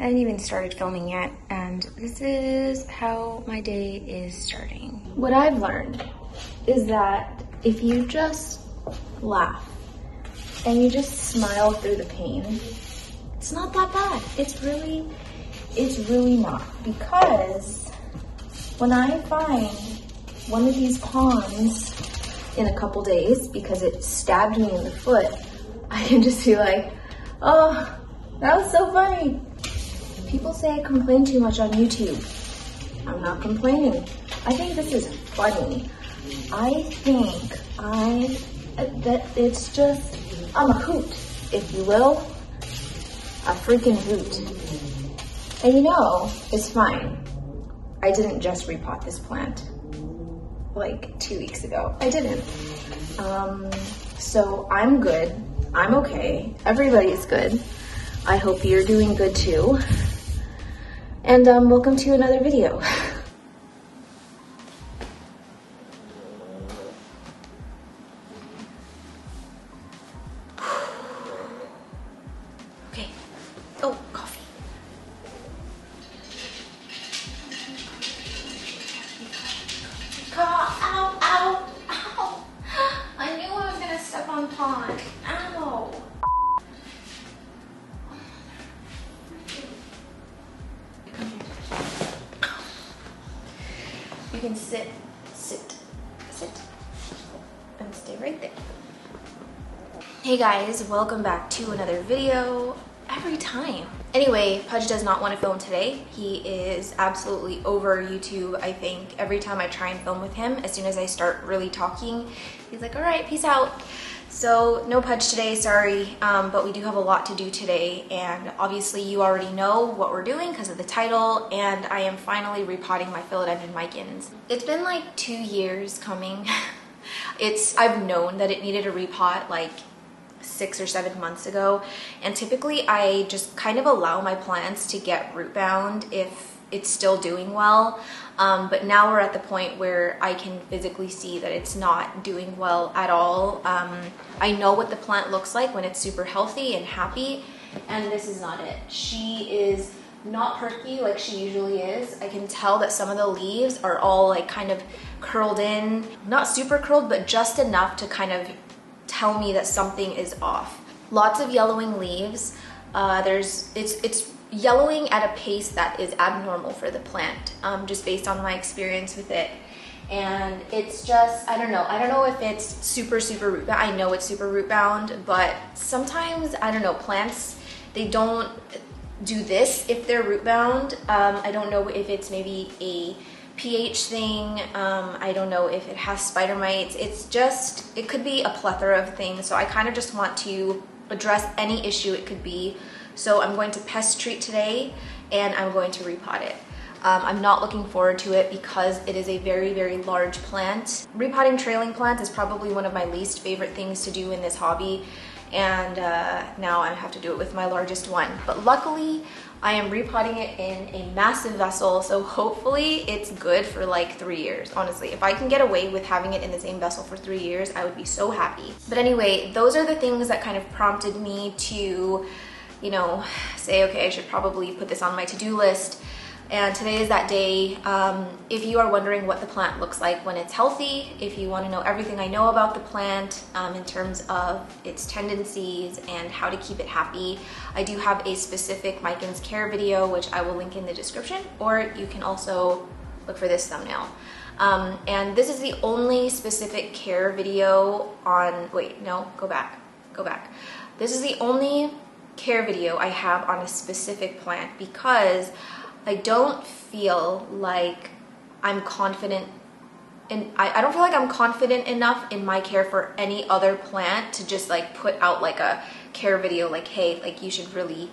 I haven't even started filming yet, and this is how my day is starting. What I've learned is that if you just laugh and you just smile through the pain, it's not that bad. It's really not. Because when I find one of these pawns in a couple days because it stabbed me in the foot, I can just be like, oh, that was so funny. People say I complain too much on YouTube. I'm not complaining. I think this is funny. I think I'm a hoot, if you will. A freaking hoot. And you know, it's fine. I didn't just repot this plant like 2 weeks ago. I didn't. So I'm good. I'm okay. Everybody's good. I hope you're doing good too. And welcome to another video. Okay. Oh, coffee. Ow, ow, ow. I knew I was gonna step on pond. Ow. You can sit, and stay right there. Hey guys, welcome back to another video. Every time. Anyway, Pudge does not want to film today. He is absolutely over YouTube, I think. Every time I try and film with him, as soon as I start really talking, he's like, all right, peace out. So no Pudge today, sorry, but we do have a lot to do today, and obviously you already know what we're doing because of the title, and I am finally repotting my philodendron micans. It's been like 2 years coming. I've known that it needed a repot like 6 or 7 months ago, and typically I just kind of allow my plants to get root bound if it's still doing well, but now we're at the point where I can physically see that it's not doing well at all. I know what the plant looks like when it's super healthy and happy, and this is not it. She is not perky like she usually is. I can tell that some of the leaves are all like kind of curled in, not super curled, but just enough to kind of tell me that something is off. Lots of yellowing leaves. It's yellowing at a pace that is abnormal for the plant, just based on my experience with it. And it's just, I don't know if it's super root bound. I know it's super root bound, but sometimes, I don't know, plants, they don't do this if they're root bound. I don't know if it's maybe a pH thing. I don't know if it has spider mites. It could be a plethora of things. So I kind of just want to address any issue it could be. So I'm going to pest treat today, and I'm going to repot it. I'm not looking forward to it because it is a very large plant. Repotting trailing plants is probably one of my least favorite things to do in this hobby, and now I have to do it with my largest one. But luckily, I am repotting it in a massive vessel, so hopefully it's good for like 3 years. Honestly, if I can get away with having it in the same vessel for 3 years, I would be so happy. But anyway, those are the things that kind of prompted me to, you know, say, okay, I should probably put this on my to-do list. And today is that day. If you are wondering what the plant looks like when it's healthy, if you want to know everything I know about the plant in terms of its tendencies and how to keep it happy, I do have a specific micans care video, which I will link in the description, or you can also look for this thumbnail. And this is the only specific care video on, wait, no, go back. This is the only care video I have on a specific plant because I don't feel like I'm confident in, I don't feel like I'm confident enough in my care for any other plant to just like put out like a care video like, hey, like you should really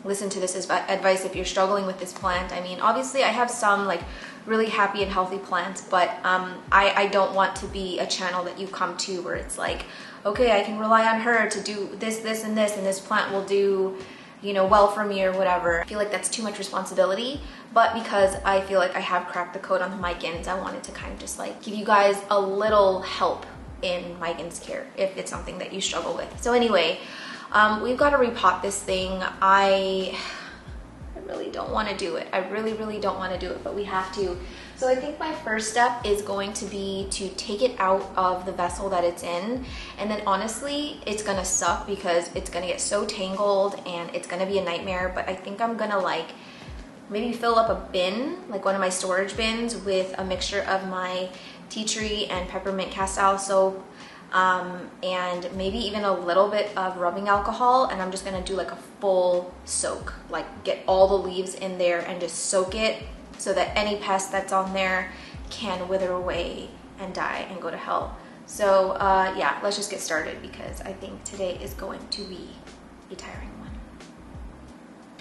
listen to this advice if you're struggling with this plant. I mean, obviously I have some like really happy and healthy plants, but I don't want to be a channel that you come to where it's like, okay, I can rely on her to do this, this, and this, and this plant will do, you know, well for me or whatever. I feel like that's too much responsibility, but because I feel like I have cracked the code on the micans, I wanted to kind of just like give you guys a little help in micans care if it's something that you struggle with. So anyway, we've got to repot this thing. I'm really don't want to do it. I really, really don't want to do it, but we have to. So I think my first step is going to be to take it out of the vessel that it's in. And then honestly, it's gonna suck because it's gonna get so tangled and it's gonna be a nightmare. But I think I'm gonna like maybe fill up a bin, like one of my storage bins, with a mixture of my tea tree and peppermint castile soap, and maybe even a little bit of rubbing alcohol, and I'm just gonna do like a full soak, like get all the leaves in there and just soak it so that any pest that's on there can wither away and die and go to hell. So yeah, let's just get started because I think today is going to be a tiring one.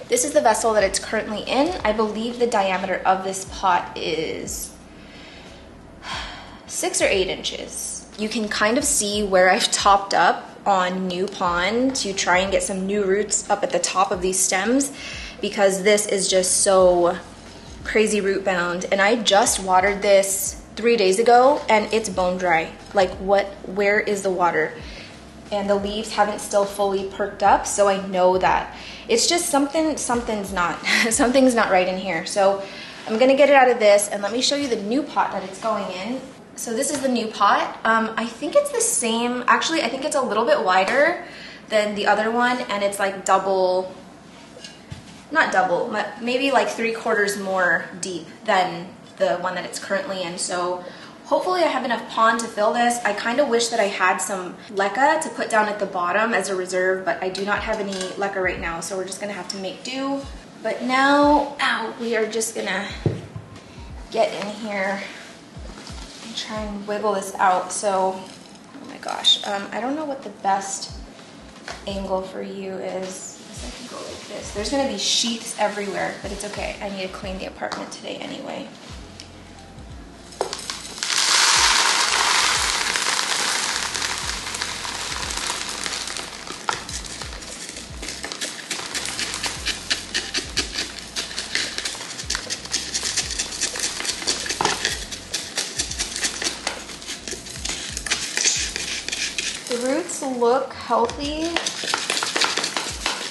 This is the vessel that it's currently in. I believe the diameter of this pot is 6 or 8 inches. You can kind of see where I've topped up on new pond to try and get some new roots up at the top of these stems because this is just so crazy root bound. And I just watered this 3 days ago and it's bone dry. Like where is the water? And the leaves haven't still fully perked up, so I know that it's just something's not something's not right in here. So I'm gonna get it out of this and let me show you the new pot that it's going in. So this is the new pot. I think it's the same, actually I think it's a little bit wider than the other one, and it's like double, not double, but maybe like 3/4 more deep than the one that it's currently in. So hopefully I have enough pond to fill this. I kind of wish that I had some leca to put down at the bottom as a reserve, but I do not have any leca right now, so we're just gonna have to make do. But now, we are just gonna get in here and try and wiggle this out. So, oh my gosh, I don't know what the best angle for you is. I guess I can go like this. There's gonna be sheaths everywhere, but it's okay. I need to clean the apartment today anyway. The roots look healthy,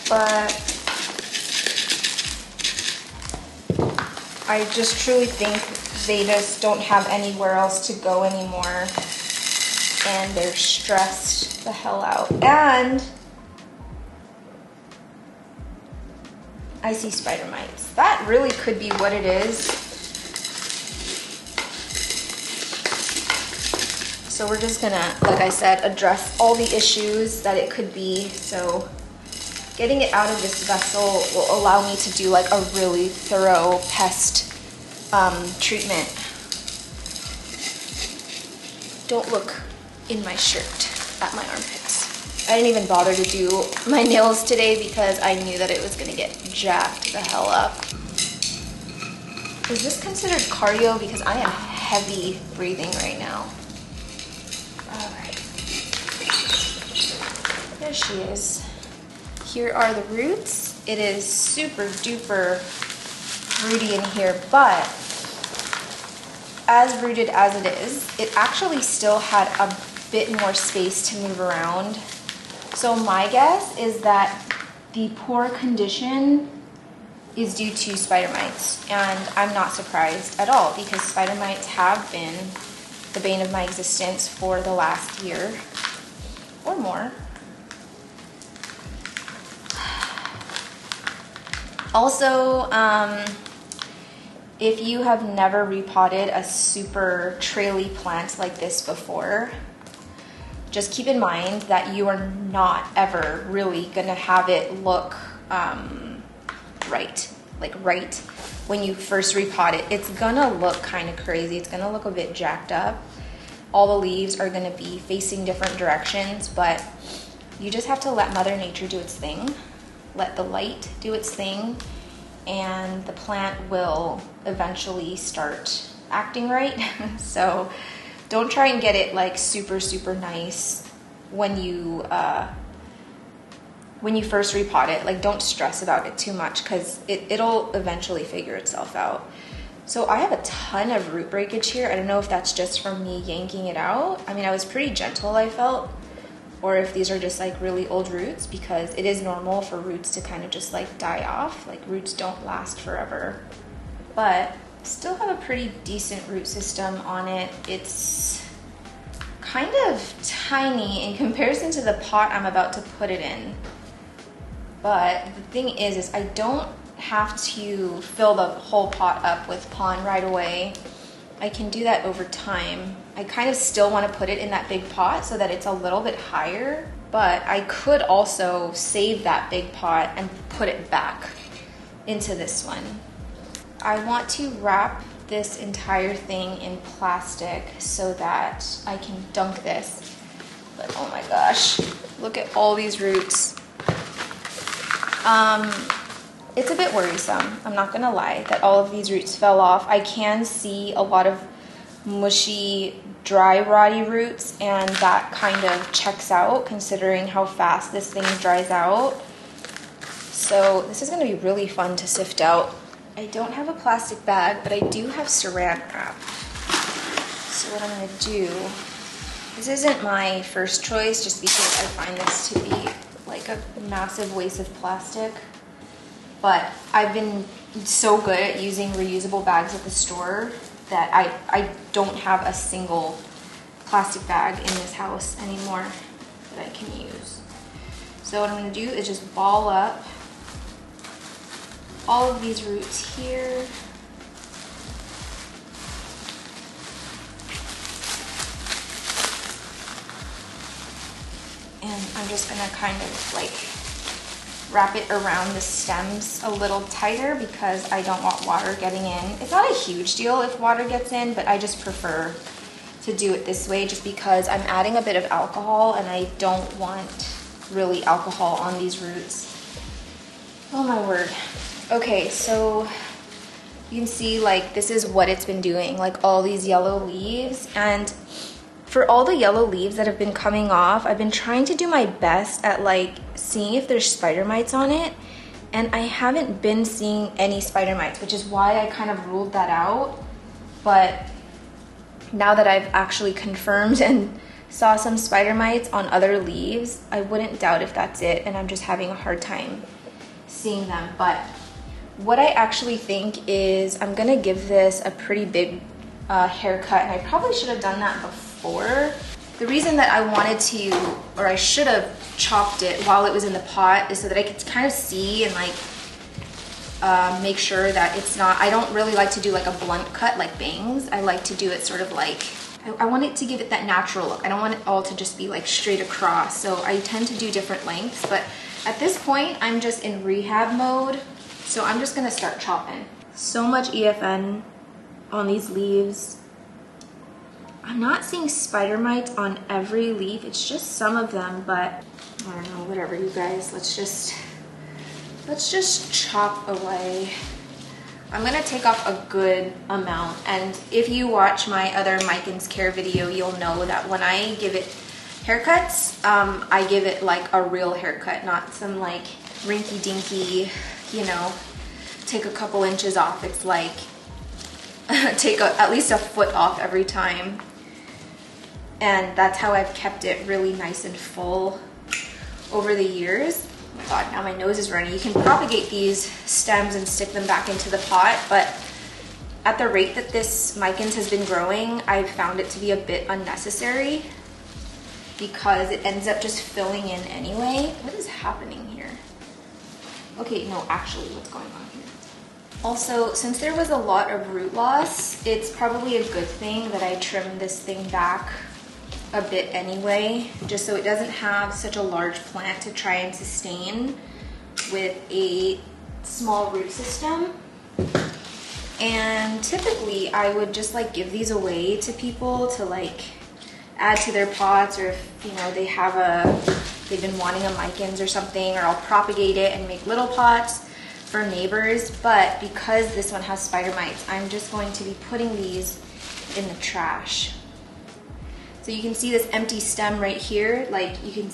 but I just truly think they just don't have anywhere else to go anymore, and they're stressed the hell out. And I see spider mites. That really could be what it is. So we're just gonna, like I said, address all the issues that it could be. So getting it out of this vessel will allow me to do like a really thorough pest treatment. Don't look in my shirt at my armpits. I didn't even bother to do my nails today because I knew that it was gonna get jacked the hell up. Is this considered cardio? Because I am heavy breathing right now. There she is. Here are the roots. It is super duper rooty in here, but as rooted as it is, it actually still had a bit more space to move around. So my guess is that the poor condition is due to spider mites, and I'm not surprised at all because spider mites have been the bane of my existence for the last year or more. Also, if you have never repotted a super traily plant like this before, just keep in mind that you are not ever really gonna have it look right when you first repot it. It's gonna look kind of crazy. It's gonna look a bit jacked up. All the leaves are gonna be facing different directions, but you just have to let Mother Nature do its thing. Let the light do its thing, and the plant will eventually start acting right. So don't try and get it like super nice when you first repot it. Like, don't stress about it too much because it'll eventually figure itself out. So I have a ton of root breakage here. I don't know if that's just from me yanking it out. I mean, I was pretty gentle, I felt, or if these are just like really old roots, because it is normal for roots to kind of just like die off. Like roots don't last forever, but still have a pretty decent root system on it. It's kind of tiny in comparison to the pot I'm about to put it in. But the thing is I don't have to fill the whole pot up with pond right away. I can do that over time. I kind of still want to put it in that big pot so that it's a little bit higher, but I could also save that big pot and put it back into this one. I want to wrap this entire thing in plastic so that I can dunk this. But oh my gosh, look at all these roots. It's a bit worrisome, I'm not gonna lie, that all of these roots fell off. I can see a lot of mushy, dry, rotty roots, and that kind of checks out considering how fast this thing dries out. So this is gonna be really fun to sift out. I don't have a plastic bag, but I do have saran wrap. So what I'm gonna do, this isn't my first choice just because I find this to be like a massive waste of plastic. But I've been so good at using reusable bags at the store that I don't have a single plastic bag in this house anymore that I can use. So what I'm gonna do is just ball up all of these roots here. And I'm just gonna kind of like wrap it around the stems a little tighter because I don't want water getting in. It's not a huge deal if water gets in, but I just prefer to do it this way just because I'm adding a bit of alcohol and I don't want really alcohol on these roots. Oh my word. Okay, so you can see like this is what it's been doing, like all these yellow leaves. And for all the yellow leaves that have been coming off, I've been trying to do my best at like seeing if there's spider mites on it, and I haven't been seeing any spider mites, which is why I kind of ruled that out. But now that I've actually confirmed and saw some spider mites on other leaves, I wouldn't doubt if that's it, and I'm just having a hard time seeing them. But what I actually think is I'm gonna give this a pretty big haircut, and I probably should have done that before. The reason that I wanted to, or I should have chopped it while it was in the pot, is so that I could kind of see and like make sure that it's not, I don't really like to do like a blunt cut like bangs. I like to do it sort of like, I want it to give it that natural look. I don't want it all to just be like straight across. So I tend to do different lengths, but at this point I'm just in rehab mode. So I'm just gonna start chopping. So much EFN on these leaves. I'm not seeing spider mites on every leaf. It's just some of them, but I don't know, whatever you guys. Let's just chop away. I'm gonna take off a good amount. And if you watch my other micans care video, you'll know that when I give it haircuts, I give it like a real haircut, not some like rinky dinky, you know, take a couple inches off. It's like take at least a foot off every time. And that's how I've kept it really nice and full over the years. Oh my God, now my nose is running. You can propagate these stems and stick them back into the pot, but at the rate that this micans has been growing, I've found it to be a bit unnecessary because it ends up just filling in anyway. What is happening here? Okay, no, actually, what's going on here? Also, since there was a lot of root loss, it's probably a good thing that I trimmed this thing back a bit anyway, just so it doesn't have such a large plant to try and sustain with a small root system. And typically I would just like give these away to people to like add to their pots, or if you know they've been wanting a micans or something, or I'll propagate it and make little pots for neighbors. But because this one has spider mites, I'm just going to be putting these in the trash. So you can see this empty stem right here, like you can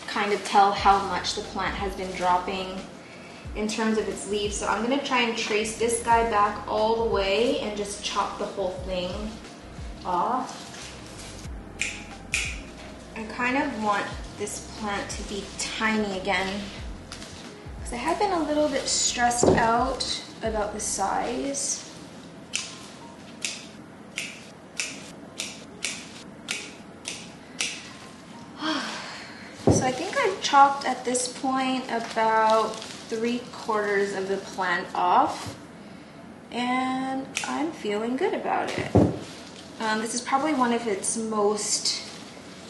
kind of tell how much the plant has been dropping in terms of its leaves. So I'm gonna try and trace this guy back all the way and just chop the whole thing off. I kind of want this plant to be tiny again, because I have been a little bit stressed out about the size. So I think I've chopped at this point about 3/4 of the plant off, and I'm feeling good about it. This is probably one of its most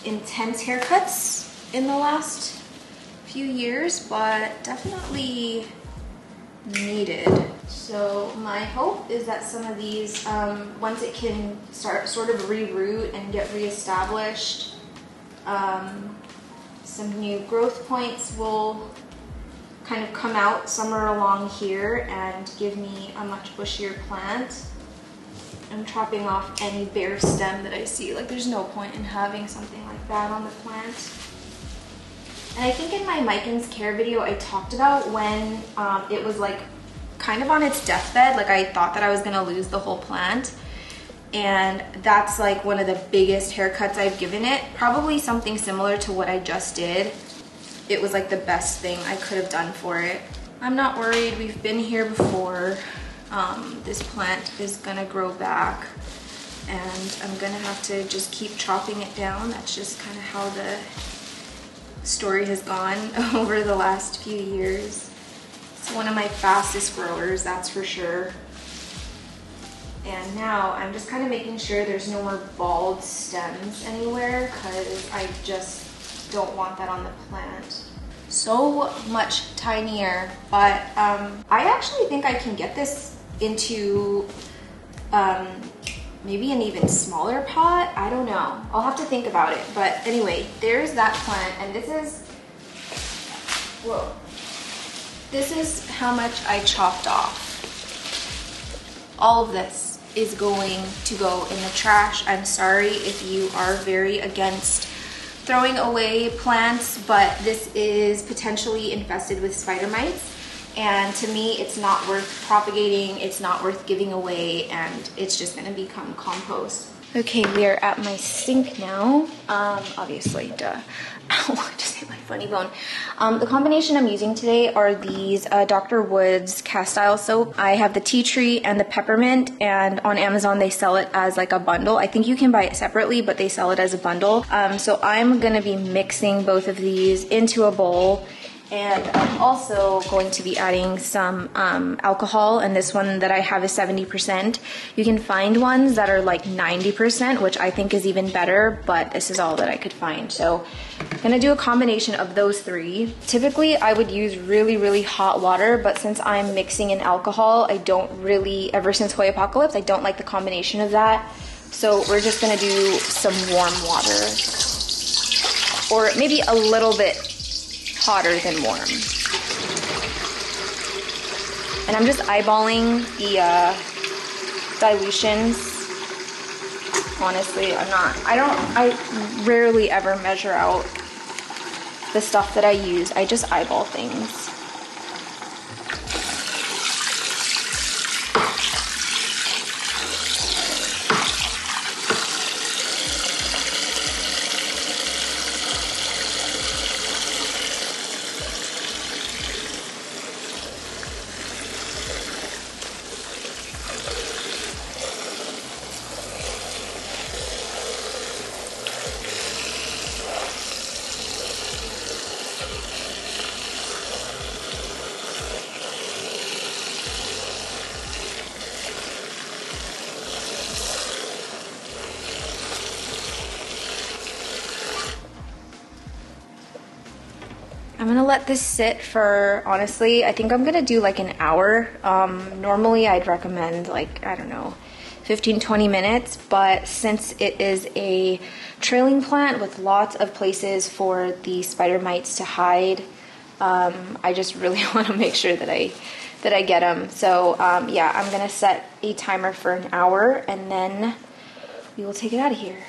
intense haircuts in the last few years, but definitely needed. So my hope is that some of these, once it can start sort of reroot and get reestablished, some new growth points will kind of come out somewhere along here and give me a much bushier plant. I'm chopping off any bare stem that I see. Like, there's no point in having something like that on the plant. And I think in my micans care video I talked about when it was like kind of on its deathbed, like I thought that I was gonna lose the whole plant. And that's like one of the biggest haircuts I've given it. Probably something similar to what I just did. It was like the best thing I could have done for it. I'm not worried, we've been here before. This plant is gonna grow back, and I'm gonna have to just keep chopping it down. That's just kind of how the story has gone over the last few years. It's one of my fastest growers, that's for sure. And now I'm just kind of making sure there's no more bald stems anywhere, because I just don't want that on the plant. So much tinier, but I actually think I can get this into maybe an even smaller pot. I don't know. I'll have to think about it. But anyway, there's that plant, and this is, whoa. This is how much I chopped off. All of this is going to go in the trash. I'm sorry if you are very against throwing away plants, but this is potentially infested with spider mites. And to me, it's not worth propagating, it's not worth giving away, and it's just gonna become compost. Okay, we are at my sink now. Obviously, duh. I just hit my funny bone. The combination I'm using today are these Dr. Woods cast iron soap. I have the tea tree and the peppermint, and on Amazon they sell it as like a bundle. I think you can buy it separately, but they sell it as a bundle. So I'm gonna be mixing both of these into a bowl. And I'm also going to be adding some alcohol, and this one that I have is 70%. You can find ones that are like 90%, which I think is even better, but this is all that I could find. So I'm gonna do a combination of those three. Typically, I would use really, really hot water, but since I'm mixing in alcohol, I don't really, ever since Hoy Apocalypse, I don't like the combination of that. So we're just gonna do some warm water, or maybe a little bit hotter than warm. And I'm just eyeballing the dilutions. Honestly, I rarely ever measure out the stuff that I use. I just eyeball things. I'm gonna let this sit for, honestly, I think I'm gonna do like an hour. Normally I'd recommend like, I don't know, 15-20 minutes, but since it is a trailing plant with lots of places for the spider mites to hide, I just really want to make sure that I get them. So yeah, I'm gonna set a timer for an hour, and then we will take it out of here.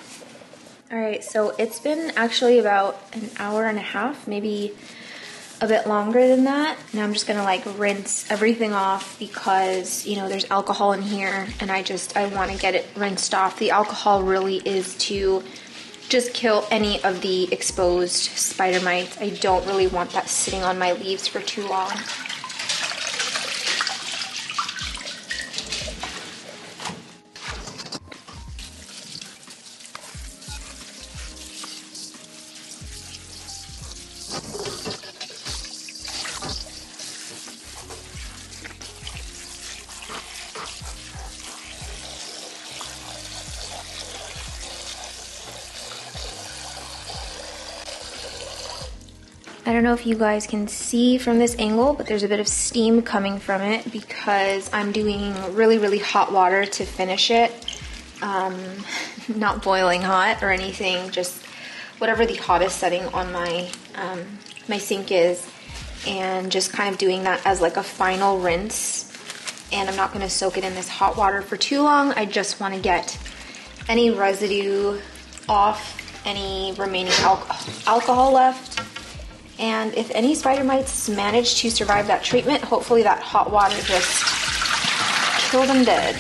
All right, so it's been actually about an hour and a half, maybe a bit longer than that. Now I'm just gonna like rinse everything off because, you know, there's alcohol in here, and I want to get it rinsed off. The alcohol really is to just kill any of the exposed spider mites. I don't really want that sitting on my leaves for too long. I don't know if you guys can see from this angle, but there's a bit of steam coming from it because I'm doing really, really hot water to finish it. Not boiling hot or anything, just whatever the hottest setting on my, my sink is, and just kind of doing that as like a final rinse. And I'm not gonna soak it in this hot water for too long. I just wanna get any residue off, any remaining alcohol left. And if any spider mites manage to survive that treatment, hopefully that hot water just killed them dead.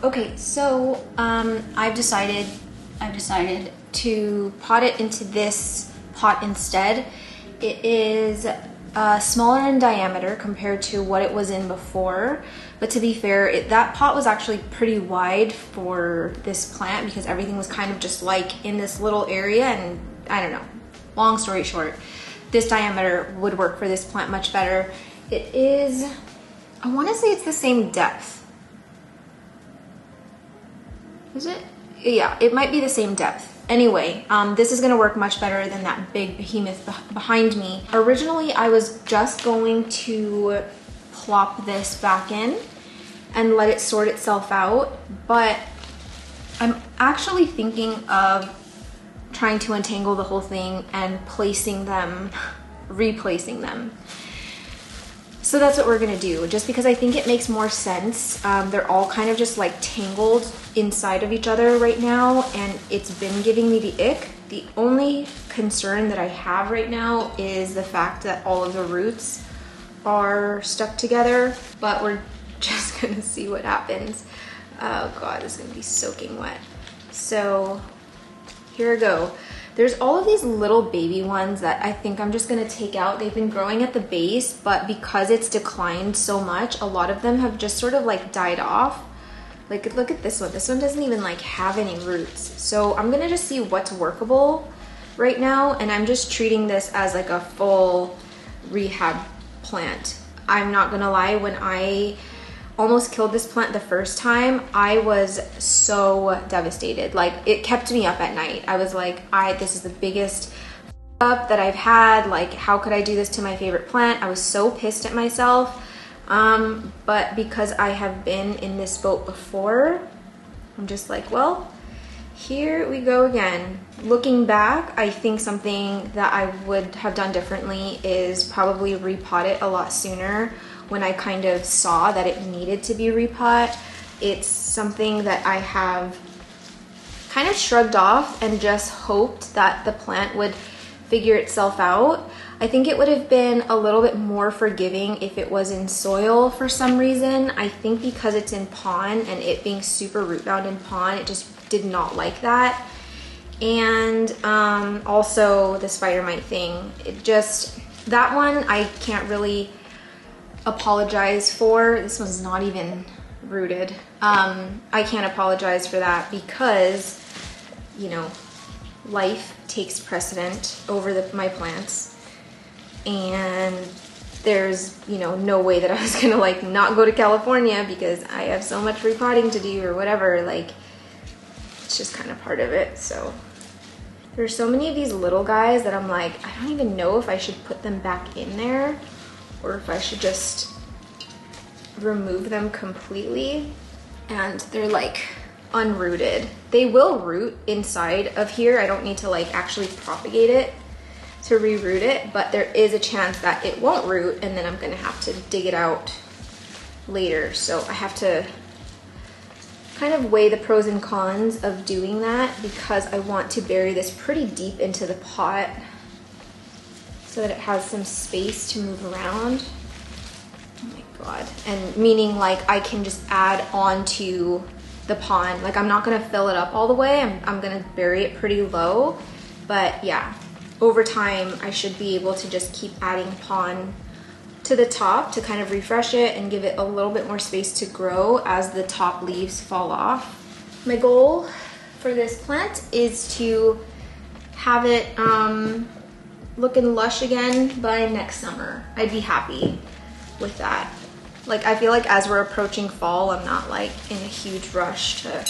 Okay, so I've decided to pot it into this pot instead. It is smaller in diameter compared to what it was in before. But to be fair, that pot was actually pretty wide for this plant because everything was kind of just like in this little area, and I don't know, long story short, this diameter would work for this plant much better. It is, I want to say it's the same depth. Is it? Yeah, it might be the same depth. Anyway, this is gonna work much better than that big behemoth behind me. Originally, I was just going to plop this back in and let it sort itself out, but I'm actually thinking of trying to untangle the whole thing and placing them, replacing them. So that's what we're gonna do, just because I think it makes more sense. They're all kind of just like tangled inside of each other right now, and it's been giving me the ick. The only concern that I have right now is the fact that all of the roots are stuck together, but we're just gonna see what happens. Oh God, this is gonna be soaking wet. So here we go. There's all of these little baby ones that I think I'm just gonna take out. They've been growing at the base, but because it's declined so much, a lot of them have just sort of like died off. Like, look at this one. This one doesn't even like have any roots. So I'm gonna just see what's workable right now, and I'm just treating this as like a full rehab plant. I'm not gonna lie, when I almost killed this plant the first time, I was so devastated. Like, it kept me up at night. I was like, this is the biggest up that I've had. Like, how could I do this to my favorite plant? I was so pissed at myself. But because I have been in this boat before, I'm just like, well, here we go again. Looking back, I think something that I would have done differently is probably repot it a lot sooner when I kind of saw that it needed to be repot. It's something that I have kind of shrugged off and just hoped that the plant would figure itself out. I think it would have been a little bit more forgiving if it was in soil for some reason. I think because it's in pond and it being super root bound in pond, it just did not like that. And also the spider mite thing, that one I can't really apologize for. This one's not even rooted. I can't apologize for that because, you know, life takes precedent over my plants, and there's, you know, no way that I was gonna like not go to California because I have so much repotting to do or whatever. Like, it's just kind of part of it. So there's so many of these little guys that I'm like, I don't even know if I should put them back in there or if I should just remove them completely. And they're like unrooted. They will root inside of here. I don't need to like actually propagate it to reroot it, but there is a chance that it won't root, and then I'm gonna have to dig it out later. So I have to kind of weigh the pros and cons of doing that because I want to bury this pretty deep into the pot so that it has some space to move around. Oh my God. And meaning like I can just add on to the pond. Like I'm not gonna fill it up all the way. I'm gonna bury it pretty low, but yeah, over time I should be able to just keep adding pond to the top to kind of refresh it and give it a little bit more space to grow as the top leaves fall off. My goal for this plant is to have it looking lush again by next summer. I'd be happy with that. Like I feel like as we're approaching fall, I'm not like in a huge rush to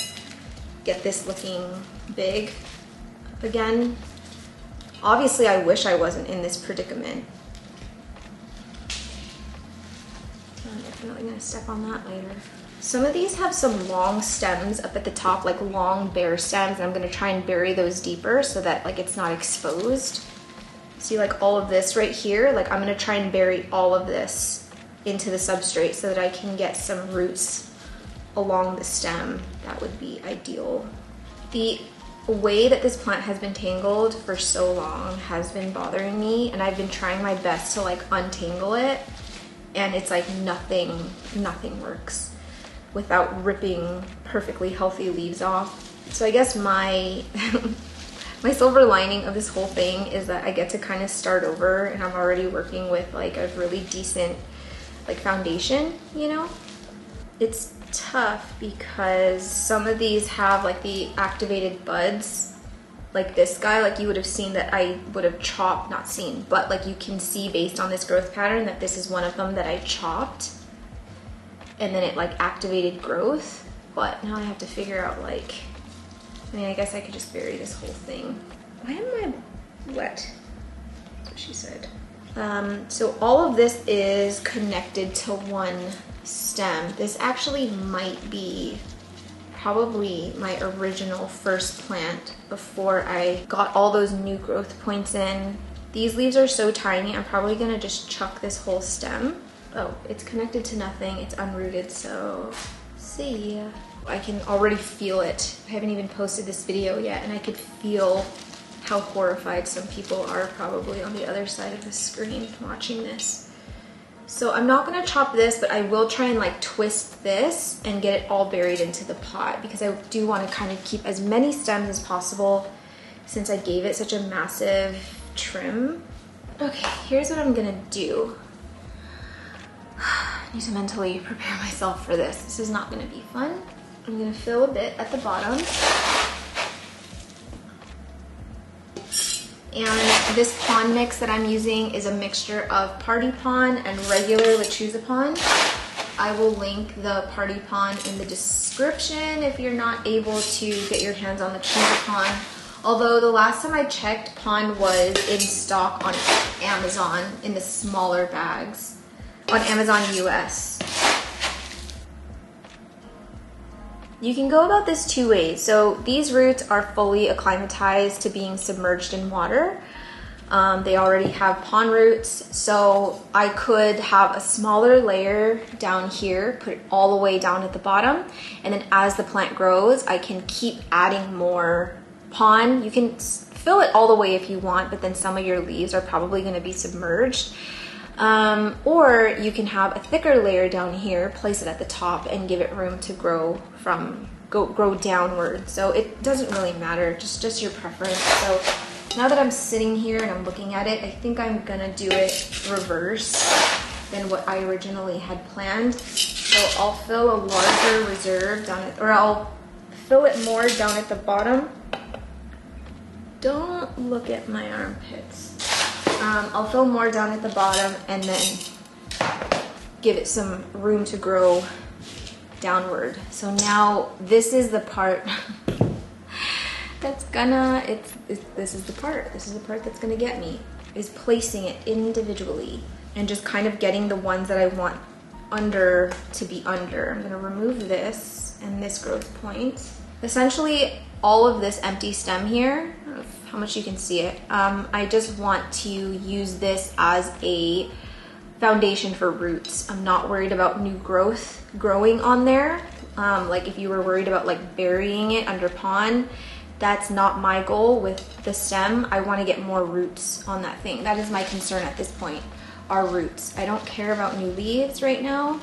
get this looking big again. Obviously I wish I wasn't in this predicament. I'm definitely gonna step on that later. Some of these have some long stems up at the top, like long bare stems, and I'm gonna try and bury those deeper so that like it's not exposed. See like all of this right here, like I'm gonna try and bury all of this into the substrate so that I can get some roots along the stem. That would be ideal. The way that this plant has been tangled for so long has been bothering me, and I've been trying my best to like untangle it, and it's like nothing works without ripping perfectly healthy leaves off. So I guess my my silver lining of this whole thing is that I get to kind of start over, and I'm already working with like a really decent like foundation, you know? It's tough because some of these have like the activated buds, like this guy, like you would have seen that I would have chopped, not seen, but like you can see based on this growth pattern that this is one of them that I chopped, and then it like activated growth. But now I have to figure out like, I mean, I guess I could just bury this whole thing. Why am I wet? That's what she said. So all of this is connected to one stem. This actually might be probably my original first plant before I got all those new growth points in. These leaves are so tiny, I'm probably gonna just chuck this whole stem. Oh, it's connected to nothing, it's unrooted, so see ya. I can already feel it. I haven't even posted this video yet, and I could feel how horrified some people are probably on the other side of the screen watching this. So I'm not gonna chop this, but I will try and like twist this and get it all buried into the pot, because I do want to kind of keep as many stems as possible since I gave it such a massive trim. Okay, here's what I'm gonna do. I need to mentally prepare myself for this. This is not gonna be fun. I'm gonna fill a bit at the bottom. And this pond mix that I'm using is a mixture of party pond and regular lechuza pond. I will link the party pond in the description if you're not able to get your hands on lechuza pond. Although the last time I checked, pond was in stock on Amazon in the smaller bags, on Amazon US. You can go about this two ways. So these roots are fully acclimatized to being submerged in water. They already have pond roots, so I could have a smaller layer down here, put it all the way down at the bottom, and then as the plant grows, I can keep adding more pond. You can fill it all the way if you want, but then some of your leaves are probably going to be submerged. Or you can have a thicker layer down here, place it at the top, and give it room to grow grow downward. So it doesn't really matter, just your preference. So now that I'm sitting here and I'm looking at it, I think I'm gonna do it reverse than what I originally had planned. So I'll fill a larger reserve down at, or I'll fill it more down at the bottom. Don't look at my armpits. I'll fill more down at the bottom and then give it some room to grow downward. So now this is the part that's gonna, this is the part that's gonna get me, is placing it individually and just kind of getting the ones that I want under to be under. I'm gonna remove this and this growth point. Essentially all of this empty stem here, I don't know how much you can see it, I just want to use this as a foundation for roots. I'm not worried about new growth growing on there. Like if you were worried about like burying it under pond, that's not my goal with the stem. I want to get more roots on that thing. That is my concern at this point, are roots. I don't care about new leaves right now.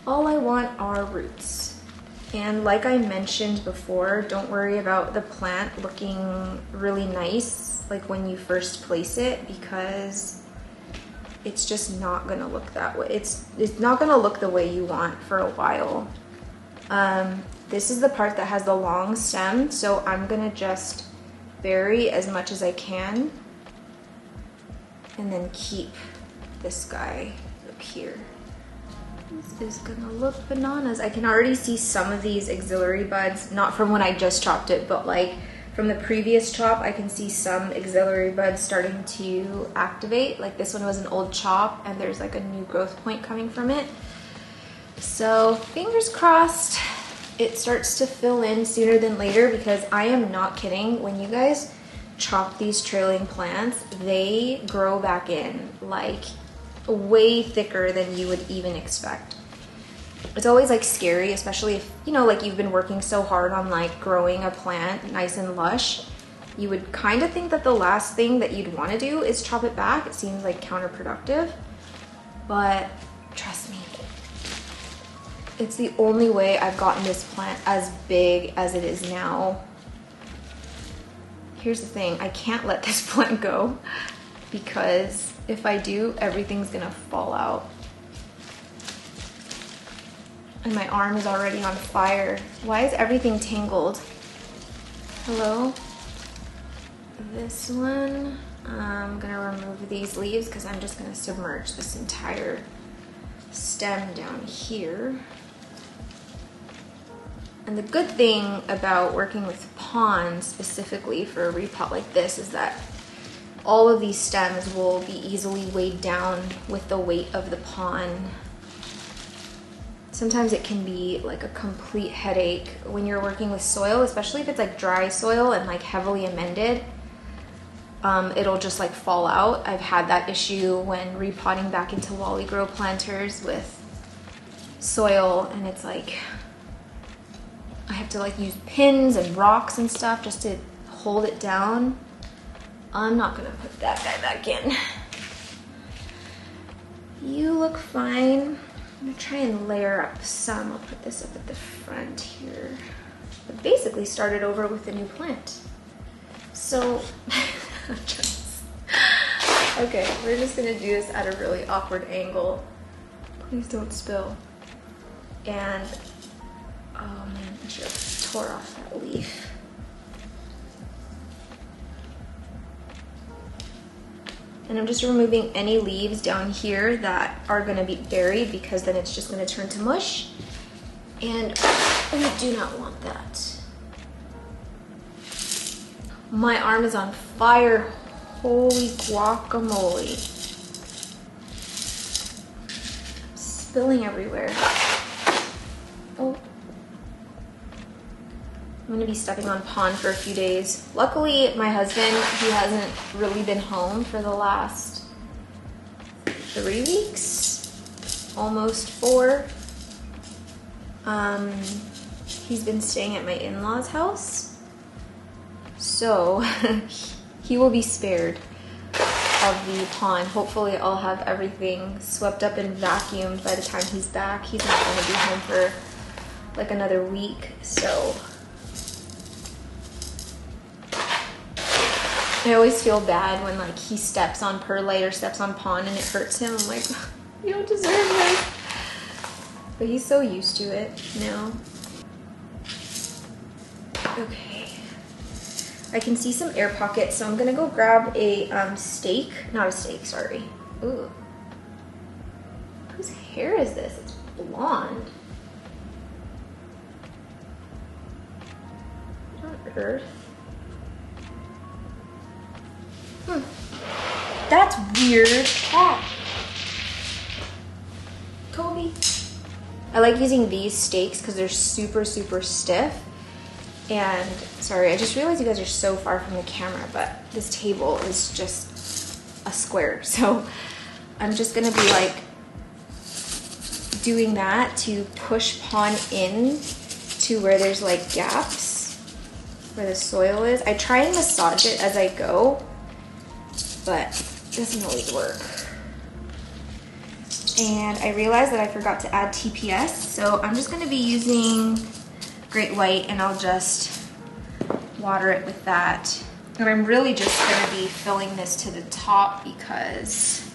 All I want are roots. And like I mentioned before, don't worry about the plant looking really nice like when you first place it, because it's just not gonna look that way. It's not gonna look the way you want for a while. This is the part that has the long stem, so I'm gonna just bury as much as I can and then keep this guy up here. This is gonna look bananas. I can already see some of these auxiliary buds, not from when I just chopped it, but like from the previous chop, I can see some auxiliary buds starting to activate. Like this one was an old chop and there's like a new growth point coming from it. So fingers crossed it starts to fill in sooner than later, because I am not kidding. When you guys chop these trailing plants, they grow back in like way thicker than you would even expect. It's always like scary, especially if, you know, like you've been working so hard on like growing a plant nice and lush. You would kind of think that the last thing that you'd want to do is chop it back. It seems like counterproductive, but trust me, it's the only way I've gotten this plant as big as it is now. Here's the thing, I can't let this plant go, because if I do, everything's gonna fall out. And my arm is already on fire. Why is everything tangled? Hello? This one, I'm gonna remove these leaves because I'm just gonna submerge this entire stem down here. And the good thing about working with pon specifically for a repot like this is that all of these stems will be easily weighed down with the weight of the pon. Sometimes it can be like a complete headache when you're working with soil, especially if it's like dry soil and like heavily amended. It'll just like fall out. I've had that issue when repotting back into Wally Grow planters with soil, and it's like I have to like use pins and rocks and stuff just to hold it down. I'm not gonna put that guy back in. You look fine. I'm gonna try and layer up some. I'll put this up at the front here. But basically started over with a new plant. So, okay, we're just gonna do this at a really awkward angle. Please don't spill. And, oh man, I should have tore off that leaf. And I'm just removing any leaves down here that are gonna be buried, because then it's just gonna turn to mush. And we do not want that. My arm is on fire. Holy guacamole. Spilling everywhere. Oh. I'm gonna be stepping on pon for a few days. Luckily, my husband, he hasn't really been home for the last 3 weeks, almost 4. He's been staying at my in-laws' house, so he will be spared of the pon. Hopefully I'll have everything swept up and vacuumed by the time he's back. He's not gonna be home for like another week, so I always feel bad when like he steps on perlite or steps on pon and it hurts him. I'm like, you don't deserve this. But he's so used to it now. Okay. I can see some air pockets, so I'm gonna go grab a steak. Not a steak, sorry. Ooh. Whose hair is this? It's blonde. What on earth? That's weird. Ah. Toby. I like using these stakes because they're super, super stiff. And sorry, I just realized you guys are so far from the camera, but this table is just a square. So I'm just gonna be like doing that to push pon in to where there's like gaps where the soil is. I try and massage it as I go, but it doesn't always work. And I realized that I forgot to add TPS, so I'm just gonna be using Great White, and I'll just water it with that. And I'm really just gonna be filling this to the top because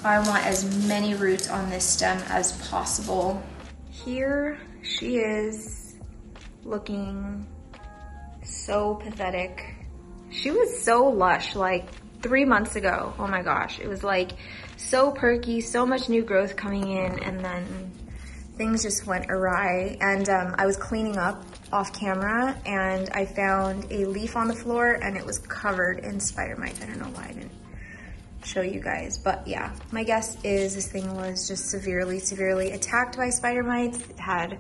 I want as many roots on this stem as possible. Here she is, looking so pathetic. She was so lush like 3 months ago. Oh my gosh, it was like so perky, so much new growth coming in, and then things just went awry. And I was cleaning up off camera and I found a leaf on the floor and it was covered in spider mites. I don't know why I didn't show you guys, but yeah, my guess is this thing was just severely attacked by spider mites. It had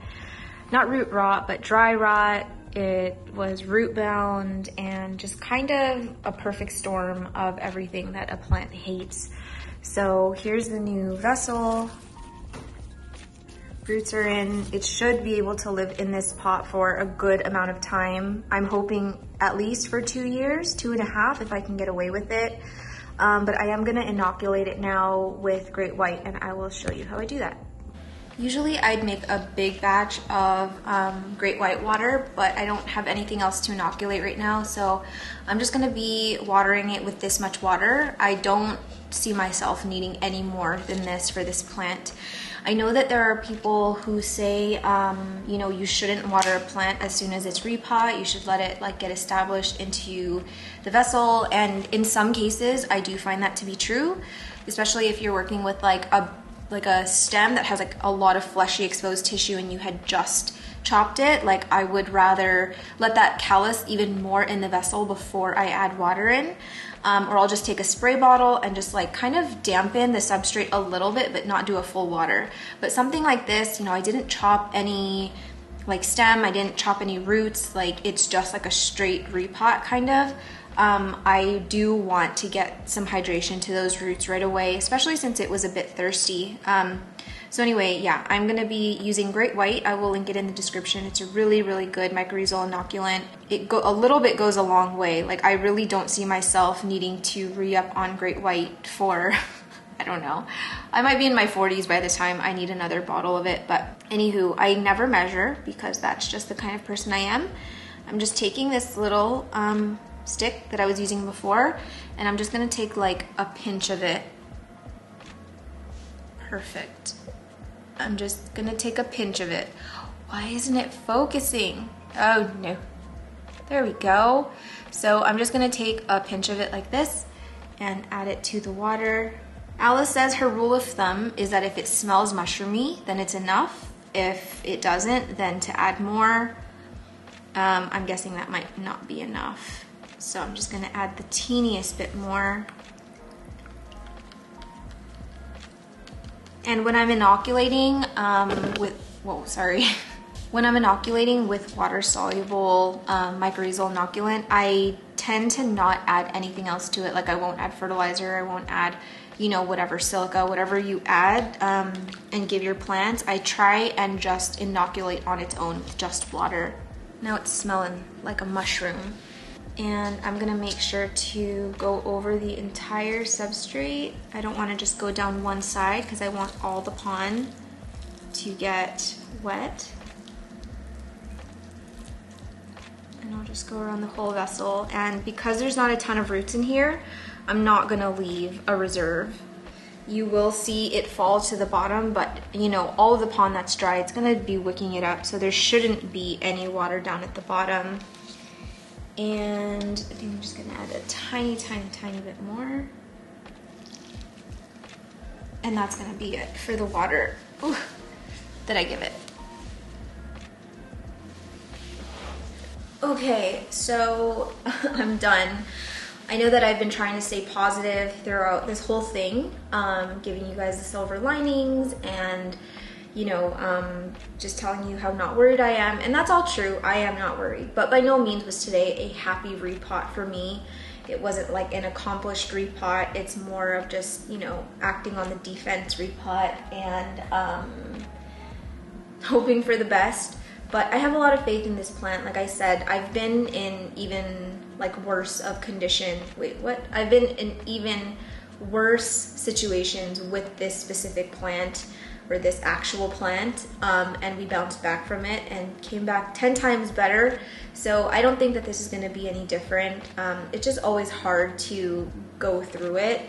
not root rot, but dry rot. It was root bound and just kind of a perfect storm of everything that a plant hates. So here's the new vessel. Roots are in. It should be able to live in this pot for a good amount of time. I'm hoping at least for 2 years, 2.5 if I can get away with it. But I am gonna inoculate it now with Great White, and I will show you how I do that. Usually I'd make a big batch of Great White water, but I don't have anything else to inoculate right now, so I'm just gonna be watering it with this much water. I don't see myself needing any more than this for this plant. I know that there are people who say, you know, you shouldn't water a plant as soon as it's repot. You should let it like get established into the vessel. And in some cases, I do find that to be true, especially if you're working with like a stem that has like a lot of fleshy exposed tissue and you had just chopped it. Like I would rather let that callus even more in the vessel before I add water in. Or I'll just take a spray bottle and just like kind of dampen the substrate a little bit, but not do a full water. But something like this, you know, I didn't chop any like stem, I didn't chop any roots, like it's just like a straight repot kind of. I do want to get some hydration to those roots right away, especially since it was a bit thirsty. So anyway, yeah, I'm gonna be using Great White. I will link it in the description. It's a really good mycorrhizal inoculant. A little bit goes a long way. Like I really don't see myself needing to re-up on Great White for, I don't know. I might be in my 40s by the time I need another bottle of it. But anywho, I never measure because that's just the kind of person I am. I'm just taking this little stick that I was using before, and I'm just gonna take like a pinch of it. Perfect. I'm just gonna take a pinch of it. Why isn't it focusing? Oh no. There we go. So I'm just gonna take a pinch of it like this and add it to the water. Alice says her rule of thumb is that if it smells mushroomy, then it's enough. If it doesn't, then to add more. I'm guessing that might not be enough. So I'm just gonna add the teeniest bit more. And when I'm inoculating when I'm inoculating with water-soluble mycorrhizal inoculant, I tend to not add anything else to it. Like I won't add fertilizer, I won't add, you know, whatever silica, whatever you add and give your plants, I try and just inoculate on its own with just water. Now it's smelling like a mushroom. And I'm gonna make sure to go over the entire substrate. I don't wanna just go down one side because I want all the pond to get wet. And I'll just go around the whole vessel. And because there's not a ton of roots in here, I'm not gonna leave a reserve. You will see it fall to the bottom, but you know, all of the pond that's dry, it's gonna be wicking it up, so there shouldn't be any water down at the bottom. And I think I'm just gonna add a tiny bit more. And that's gonna be it for the water that I give it. Okay, so I'm done. I know that I've been trying to stay positive throughout this whole thing, giving you guys the silver linings and you know, just telling you how not worried I am. And that's all true, I am not worried. But by no means was today a happy repot for me. It wasn't like an accomplished repot. It's more of just, you know, acting on the defense repot and hoping for the best. But I have a lot of faith in this plant. Like I said, I've been in even like worse of condition. Wait, what? I've been in even worse situations with this specific plant. or this actual plant, and we bounced back from it and came back 10 times better. So I don't think that this is going to be any different. It's just always hard to go through it.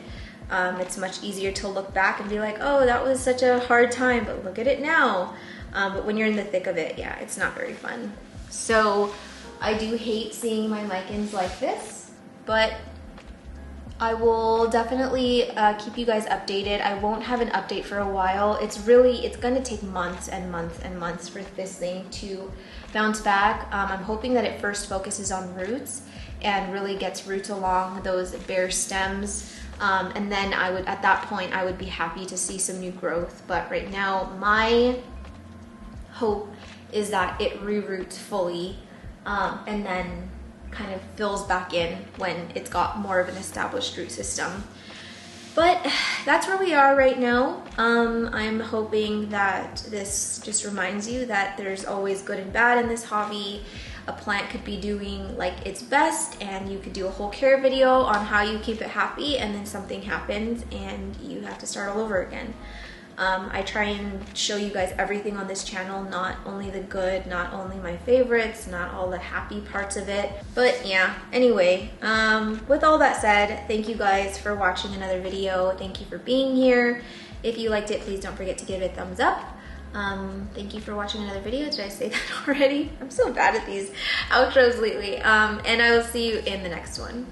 It's much easier to look back and be like, oh, that was such a hard time, but look at it now. But when you're in the thick of it, yeah, it's not very fun. So I do hate seeing my micans like this, but I will definitely keep you guys updated. I won't have an update for a while. It's gonna take months and months and months for this thing to bounce back. I'm hoping that it first focuses on roots and really gets roots along those bare stems. And then at that point, I would be happy to see some new growth. But right now, my hope is that it reroots fully, and then kind of fills back in when it's got more of an established root system. But that's where we are right now. I'm hoping that this just reminds you that there's always good and bad in this hobby. A plant could be doing like its best and you could do a whole care video on how you keep it happy, and then something happens and you have to start all over again. I try and show you guys everything on this channel, not only the good, not only my favorites, not all the happy parts of it. But yeah, anyway, with all that said, thank you guys for watching another video. Thank you for being here. If you liked it, please don't forget to give it a thumbs up. Thank you for watching another video. Did I say that already? I'm so bad at these outros lately. And I will see you in the next one.